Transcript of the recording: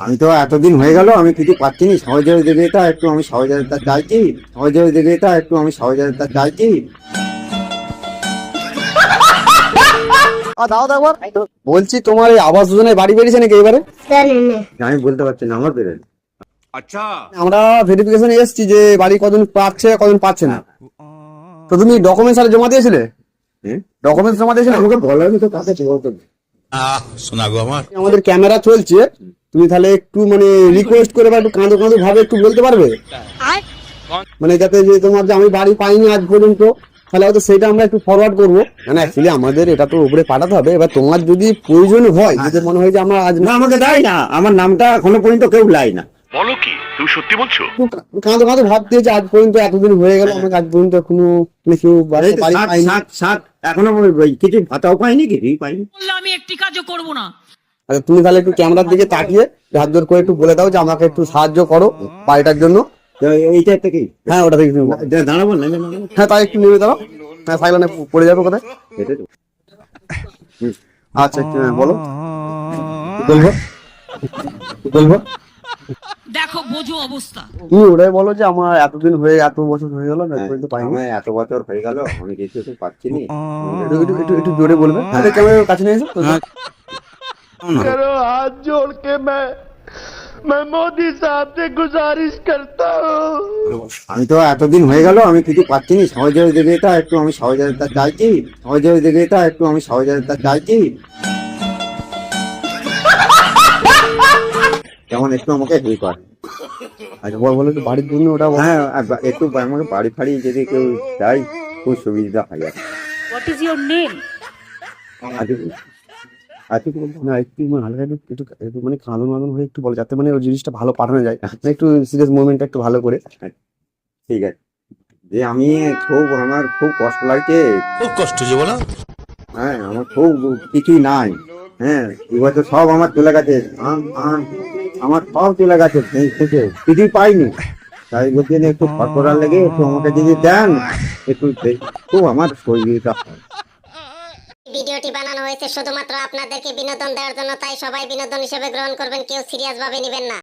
আমি তো এতদিন হয়ে গেল আমি কিছু পাচ্ছি নি, সহযোগিতা একটু আমি সহযোগিতা চাইছি, সহযোগিতা একটু আমি সহযোগিতা চাইছি। দাও দাও একবার। বলছি তোমার এই আবাস যোজনায় বাড়ি বেরিয়েছে নাকি এবারে? আমি বলতে পারছি না আমার বেরোয়। আমরা ভেরিফিকেশন এসেছি যে বাড়ি কজন পাচ্ছে কজন পাচ্ছে না। তো তুমি ডকুমেন্টস আরে জমা দিয়েছিলে? ডকুমেন্টস জমা দিয়েছিলে? আমাকে বলার মতো কাছে বলতো। শোনা গো আমার আমাদের ক্যামেরা চলছে, তুমি তাহলে একটু মানে রিকোয়েস্ট করে বা একটু কাঁদো কাঁদো ভাবে একটু বলতে পারবে, মানে যাতে যে তোমার যে আমি বাড়ি পাইনি আজ পর্যন্ত, তাহলে হয়তো সেটা আমরা একটু ফরওয়ার্ড করবো। মানে অ্যাকচুয়ালি আমাদের এটা তো উপরে পাঠাতে হবে। এবার তোমার যদি প্রয়োজন হয়, যদি মনে হয় যে আমরা আজ না আমাকে দেয় না, আমার নামটা এখনো পর্যন্ত কেউ লাই না। বলো কি তুমি সত্যি বলছো? কাঁদো কাঁদো ভাবতে যে আজ পর্যন্ত এতদিন হয়ে গেল, আমাকে আজ পর্যন্ত কোনো মানে কেউ বাড়ি পাইনি। এখনো কিছু ভাতাও পাইনি, কিছুই পাইনি। আমি একটি কাজও করব না। আচ্ছা তুমি তাহলে একটু ক্যামেরার দিকে তাকিয়ে হাত জোর করে একটু বলে দাও যে আমাকে একটু সাহায্য করো বাড়িটার জন্য। এইটা থেকে হ্যাঁ ওটা থেকে দাঁড়াবো না। হ্যাঁ তাই একটু নেমে দাও। হ্যাঁ সাইলেন্টে পড়ে যাবে কোথায়। আচ্ছা একটু বলো বলবো বলবো দেখো বোঝো অবস্থা। তুমি ওটাই বলো যে আমার এতদিন হয়ে এত বছর হয়ে গেল না পর্যন্ত পাইনি। আমার এত বছর হয়ে গেল আমি কিছু তো পাচ্ছি নি। একটু জোরে বলবে, ক্যামেরার কাছে নিয়ে এসো। करो हाथ जोड़ के मैं मोदी साहब से गुजारिश करता हूँ। আমি তো এতদিন হয়ে গেল আমি কিছু পাচ্ছি নি, সহযোগিতা একটু আমি সহযোগিতা চাইছি, সহযোগিতা একটু আমি সহযোগিতা চাইছি। যেমন একটু আমাকে হেল্প কর। আচ্ছা বলো একটু বাড়ির জন্য ওটা বলো। হ্যাঁ একটু আমাকে বাড়ি ফাড়ি যদি কেউ চাই খুব সুবিধা হয়। What is your name? আচ্ছা না একটু মানে হালকা একটু একটু মানে কাঁদন মাদন হয়ে একটু বলো, যাতে মানে ওই জিনিসটা ভালো পাঠানো যায়, একটু সিরিয়াস মুভমেন্টটা একটু ভালো করে। ঠিক আছে, যে আমি আমার খুব কষ্ট লাগছে। খুব কষ্ট যে বলো। হ্যাঁ আমার খুব কিছুই নাই। হ্যাঁ এবার তো সব আমার চলে গেছে, আমার সব চলে গেছে, কিছুই পাইনি। তাই বলছি যে একটু ফটফটার লেগে একটু আমাকে যদি দেন একটু, খুব আমার শরীরটা। ভিডিওটি বানানো হয়েছে শুধুমাত্র আপনাদেরকে বিনোদন দেওয়ার জন্য, তাই সবাই বিনোদন হিসেবে গ্রহণ করবেন, কেউ সিরিয়াস ভাবে নেবেন না।